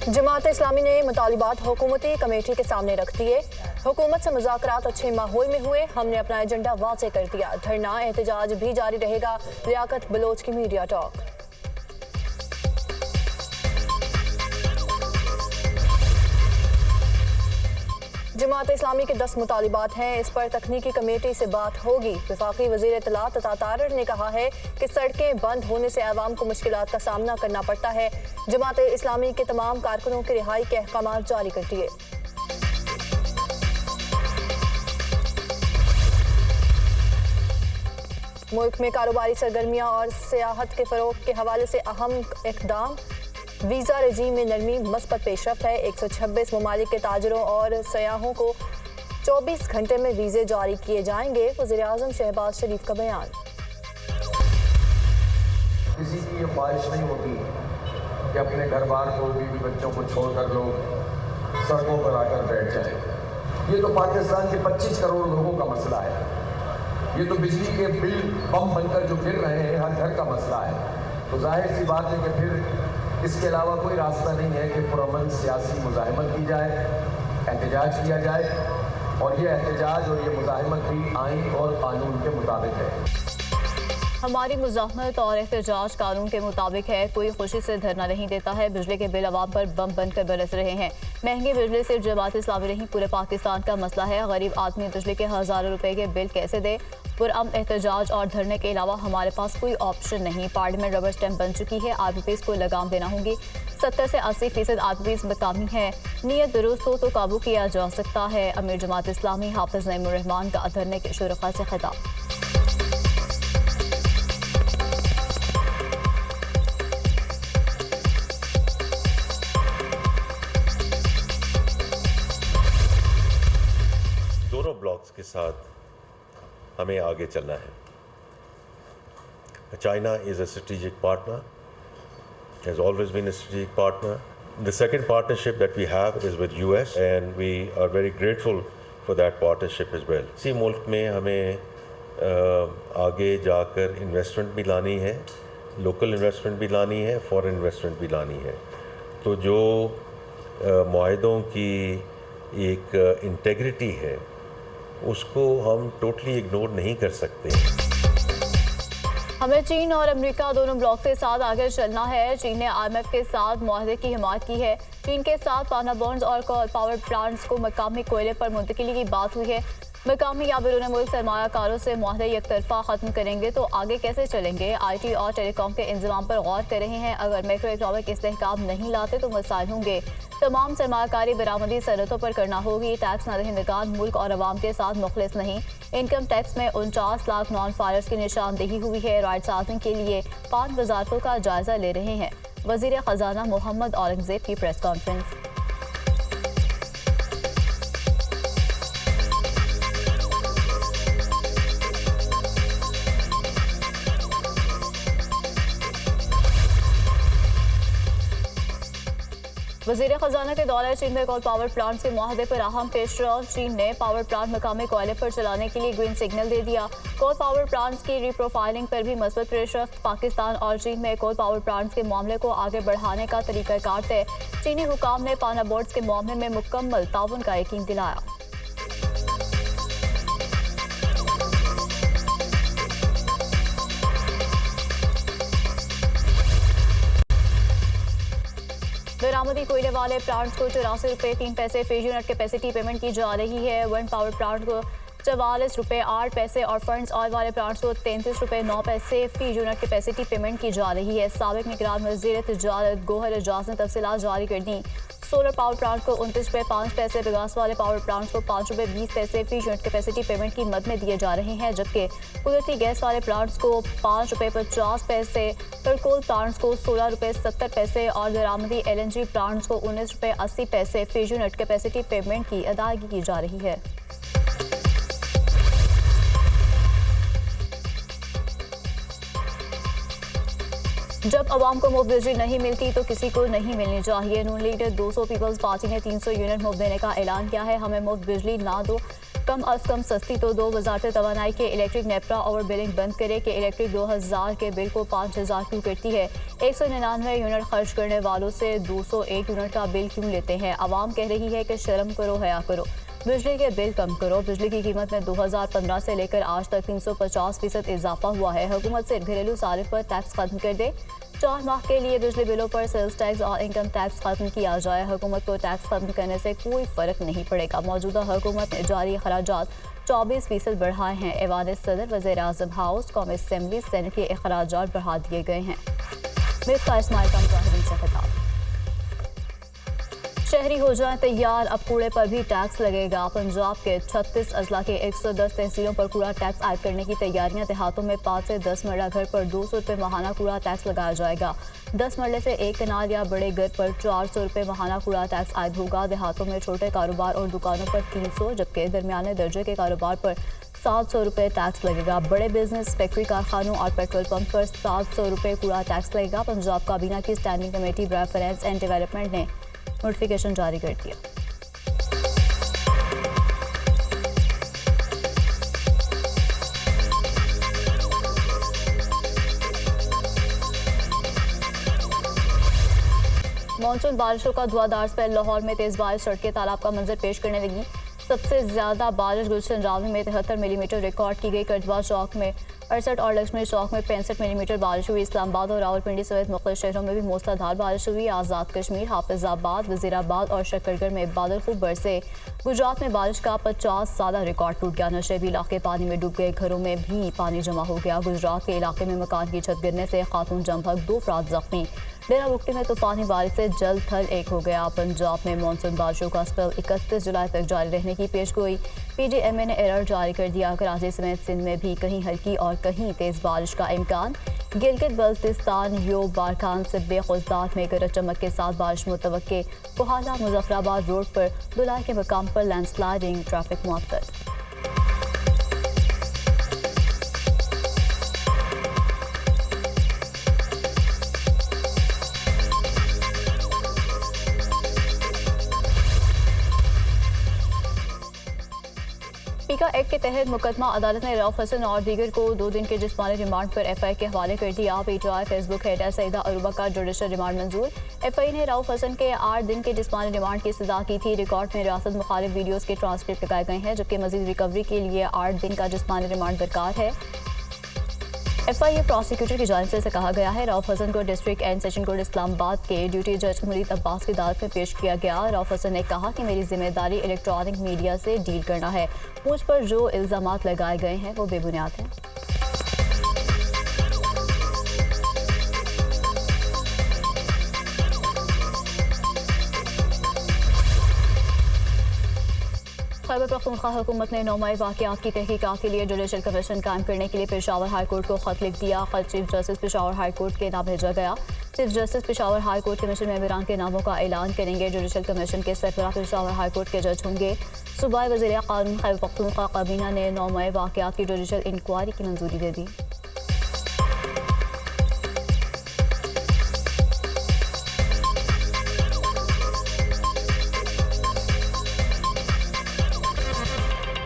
जमात इस्लामी ने मुतालिबात हुकूमती कमेटी के सामने रख दिए। हुकूमत से मुज़ाकरात अच्छे माहौल में हुए, हमने अपना एजेंडा वाज़ेह कर दिया। धरना एहतजाज भी जारी रहेगा। लियाकत बलोच की मीडिया टॉक। जमात इस्लामी के 10 मुतालिबात हैं, इस पर तकनीकी कमेटी से बात होगी। वफाकी वज़ीर इत्तलात अता तारर ने कहा है कि सड़कें बंद होने से आवाम को मुश्किलात का सामना करना पड़ता है। जमात इस्लामी के तमाम कारकुनों की रिहाई के अहकाम जारी कर दिए। मुल्क में कारोबारी सरगर्मियाँ और सियाहत के फ़रोग के हवाले से अहम इक़दाम। वीज़ा रजीम में नरमी मस्बत पेशरफ्त है। 126 ममालिक के ताजरों और सयाहों को 24 घंटे में वीज़े जारी किए जाएंगे। वज़ीर-ए-आज़म शहबाज शरीफ का बयान। किसी की ये ख्वाहिश नहीं होती कि अपने घर बार को, बीवी बच्चों को छोड़कर लोग सड़कों पर आकर बैठ जाए। ये तो पाकिस्तान के 25 करोड़ लोगों का मसला है। ये तो बिजली के बिल बम बनकर जो गिर रहे हैं, हर घर का मसला है। तो जाहिर सी बात है कि फिर इसके अलावा कोई रास्ता नहीं है कि पुरअमन सियासी मुज़ाहिमत की जाए, एहतजाज किया जाए, और ये एहतजाज और ये मुज़ाहिमत भी आइन और कानून के मुताबिक है। हमारी मुज़ाहमत और एहतजाज कानून के मुताबिक है। कोई खुशी से धरना नहीं देता है। बिजली के बिल अवाम पर बम बनकर बरस रहे हैं। महंगी बिजली सिर्फ जमात इस्लामी नहीं, पूरे पाकिस्तान का मसला है। गरीब आदमी बिजली के हज़ारों रुपए के बिल कैसे दे। पुरअमन एहतजाज और धरने के अलावा हमारे पास कोई ऑप्शन नहीं। पार्लियामेंट रबर स्टैम्प बन चुकी है। आरपीपीज़ को लगाम देना होगी। 70 से 80% आरपीपीज़ मकामी है। नीयत दुरुस्त हो तो काबू किया जा सकता है। अमीर जमात इस्लामी हाफिज नईमुर रहमान का धरने के शुरका से खिताब। दोनों ब्लॉक्स के साथ हमें आगे चलना है। China is a strategic partner, has always been a strategic partner. The second partnership that we have is with US and we are very grateful for that partnership as well. इसी मुल्क में हमें आगे जाकर इन्वेस्टमेंट भी लानी है, local investment भी लानी है, फॉरेन इन्वेस्टमेंट भी लानी है। तो जो मुआहदों की एक इंटेग्रिटी है उसको हम टोटली इग्नोर नहीं कर सकते। हमें चीन और अमेरिका दोनों ब्लॉक के साथ आगे चलना है। चीन ने IMF के साथ मुआहदे की हिमायत की है। चीन के साथ पाना बॉन्ड्स और पावर प्लांट्स को मकामी कोयले पर मुंतकिली की बात हुई है। मकामी या बैरून मुल्क सरमायाकारों से मुआहदे एकतरफा ख़त्म करेंगे तो आगे कैसे चलेंगे। IT और टेलीकॉम के इंतजाम पर गौर कर रहे हैं। अगर मैक्रो इकनॉमिक इस्तेहकाम नहीं लाते तो मसाइल होंगे। तमाम सरमायाकारी बरामदी सनतों पर करना होगी। टैक्स नदहिंदगान मुल्क और अवाम के साथ मुखलिस नहीं। इनकम टैक्स में 49 लाख नॉन फायरर्स की निशानदेही हुई है। राइट साजिंग के लिए 5 वजारतों का जायजा ले रहे हैं। वजीर खजाना मोहम्मद औरंगजेब की प्रेस कॉन्फ्रेंस। वज़ीर खजाना के दौरे चीन में कोल पावर प्लांट के मुआहदे पर अहम पेशरफ्त। चीन ने पावर प्लांट मकामी कोयले पर चलाने के लिए ग्रीन सिग्नल दे दिया। कोल पावर प्लांट्स की रीप्रोफाइलिंग पर भी मस्बत पेशरफ्त। पाकिस्तान और चीन में कोल पावर प्लांट्स के मामले को आगे बढ़ाने का तरीक़ाकार तय। चीनी हुकाम ने पाना बोर्ड्स के मामले में मुकम्मल ताउन का यकीन दिलाया। बरामदी कोयले वाले प्लांट्स को 84 रुपये 3 पैसे फी यूनिट कैपेसिटी पेमेंट की जा रही है। विंड पावर प्लांट को 44 रुपये 8 पैसे और फंड्स ऑयल वाले प्लांट्स को 33 रुपये 9 पैसे फी यूनिट कैपेसिटी पेमेंट की जा रही है। साबिक निगरान वज़ीर तिजारत गोहर एजाज ने तफसीलात जारी कर दी। सोलर पावर प्लांट को 29 रुपये 5 पैसे, गैस वाले पावर प्लांट्स को 5 रुपये 20 पैसे फी यूनिट कैपेसिटी पेमेंट की मद में दिए जा रहे हैं, जबकि कुदरती गैस वाले प्लांट्स को 5 रुपये 50 पैसे, कोल प्लांट्स को 16 रुपये 70 पैसे और बरामदी LNG प्लांट्स को 19 रुपये 80 पैसे फी यूनिट कैपेसिटी पेमेंट की अदायगी की जा रही है। जब आवाम को मुफ्त बिजली नहीं मिलती तो किसी को नहीं मिलनी चाहिए। नून लीग 200 पीपल्स पार्टी ने 300 यूनिट मुफ्त देने का ऐलान किया है। हमें मुफ्त बिजली ना दो कम अज कम सस्ती तो दो। वजारत तवानाई के इलेक्ट्रिक नेपरा ओवर बिलिंग बंद करे कि इलेक्ट्रिक 2000 के बिल को 5000 क्यों करती है। 199 यूनिट खर्च करने वालों से 201 यूनिट का बिल क्यों लेते हैं। आवाम कह रही है कि शर्म करो, हया करो, बिजली के बिल कम करो। बिजली की कीमत में 2015 से लेकर आज तक 350% इजाफा हुआ है। हुकूमत से घरेलू सारिफ पर टैक्स खत्म कर दे। 4 माह के लिए बिजली बिलों पर सेल्स टैक्स और इनकम टैक्स खत्म किया जाए। हुकूमत को टैक्स खत्म करने से कोई फर्क नहीं पड़ेगा। मौजूदा हुकूमत ने जारी अखराजात 24% बढ़ाए हैं। ऐवान सदर, वज़ीर आज़म हाउस, कौमी असम्बली, सेनेट के अखराजात बढ़ा दिए गए हैं। मिफ्ता इस्माइल का मुजाहिदीन से खिताब। शहरी हो जाएं तैयार, अब कूड़े पर भी टैक्स लगेगा। पंजाब के 36 अजला के 110 तहसीलों पर कूड़ा टैक्स आयद करने की तैयारियां। देहातों में 5 से 10 मरला घर पर 200 रुपये माहाना कूड़ा टैक्स लगाया जाएगा। 10 मरले से 1 कनाल या बड़े घर पर 400 रुपये माहाना कूड़ा टैक्स आयद होगा। देहातों में छोटे कारोबार और दुकानों पर 300, जबकि दरमियाने दर्जे के कारोबार पर 700 रुपये टैक्स लगेगा। बड़े बिजनेस, फैक्ट्री, कारखानों और पेट्रोल पंप पर 700 रुपये कूड़ा टैक्स लगेगा। पंजाब काबीना की स्टैंडिंग कमेटी बराए फाइनेंस एंड डेवलपमेंट ने नोटिफिकेशन जारी कर दिया। मानसून बारिशों का धुआंधार स्पेल। लाहौर में तेज बारिश, सड़कें तालाब का मंजर पेश करने लगी। सबसे ज्यादा बारिश गुलशन रावी में 73 मिलीमीटर रिकॉर्ड की गई। कटवा चौक में 68 और लक्ष्मी चौक में 65 मिलीमीटर बारिश हुई। इस्लामाबाद और रावलपिंडी समेत मुख्तलिफ शहरों में भी मूसलाधार बारिश हुई। आज़ाद कश्मीर, हाफिजाबाद, वजीराबाद और शकरगढ़ में बादल खूब बरसे। गुजरात में बारिश का 50 साल रिकॉर्ड टूट गया। नशेबी इलाके पानी में डूब गए, घरों में भी पानी जमा हो गया। गुजरात के इलाके में मकान की छत गिरने से खातून जम भग, 2 अफराद जख्मी। डेरा बुक्टी में तूफानी बारिश से जल थल एक हो गया। पंजाब में मानसून बारिशों का स्पेल 31 जुलाई तक जारी रहने की पेशगोई। PDMA ने अलर्ट जारी कर दिया। कराची समेत सिंध में भी कहीं हल्की और कहीं तेज बारिश का इम्कान। गिलगित बल्तिस्तान, योब, बारखान, सिब्बे, खुजदात में गरज चमक के साथ बारिश मुतवक्के। कोहाला मुजफ्फराबाद रोड पर दुलाई के मकाम पर लैंडस्लाइडिंग, ट्रैफिक मुअत्तल। पीका एक्ट के तहत मुकदमा अदालत ने रऊफ हसन और दीगर को 2 दिन के जिस्मानी रिमांड पर FI के हवाले कर दिया। PTI Facebook header Saeeda Aruba का जुडिशल रिमांड मंजूर। FI ने रऊफ हसन के 8 दिन के जिस्मानी रिमांड की सजा की थी। रिकॉर्ड में रियासत मुखालिफ वीडियोज़ के ट्रांसक्रिप्ट लगाए गए हैं, जबकि मजीद रिकवरी के लिए 8 दिन का जिस्मानी रिमांड दरकार है। FI प्रोसिक्यूटर की जानिब से कहा गया है। रऊफ हसन को district and session court Islamabad के ड्यूटी जज मुरीद अब्बास की अदालत में पेश किया गया। रऊफ हसन ने कहा कि मेरी जिम्मेदारी इलेक्ट्रॉनिक मीडिया से डील करना है। मुझ पर जो इल्ज़ामात लगाए गए हैं वो बेबुनियाद हैं। खैबर पख्तूनख्वा हुकूमत ने 9 मई वाक़यात की तहकीकात के लिए जुडिशल कमीशन कायम करने के लिए पेशावर हाई कोर्ट को खत लिख दिया। खत chief justice Peshawar high court के नाम भेजा गया। Chief justice Peshawar high court commission मेंबरान के नामों का ऐलान करेंगे। जुडिशल कमीशन के सरबराह पेशावर हाई कोर्ट के जज होंगे। सूबाई वज़ीर कानून खैबर पख्तूनख्वा काबीना ने 9 मई वाक़यात की जुडिशल इंक्वायरी की मंजूरी दे दी।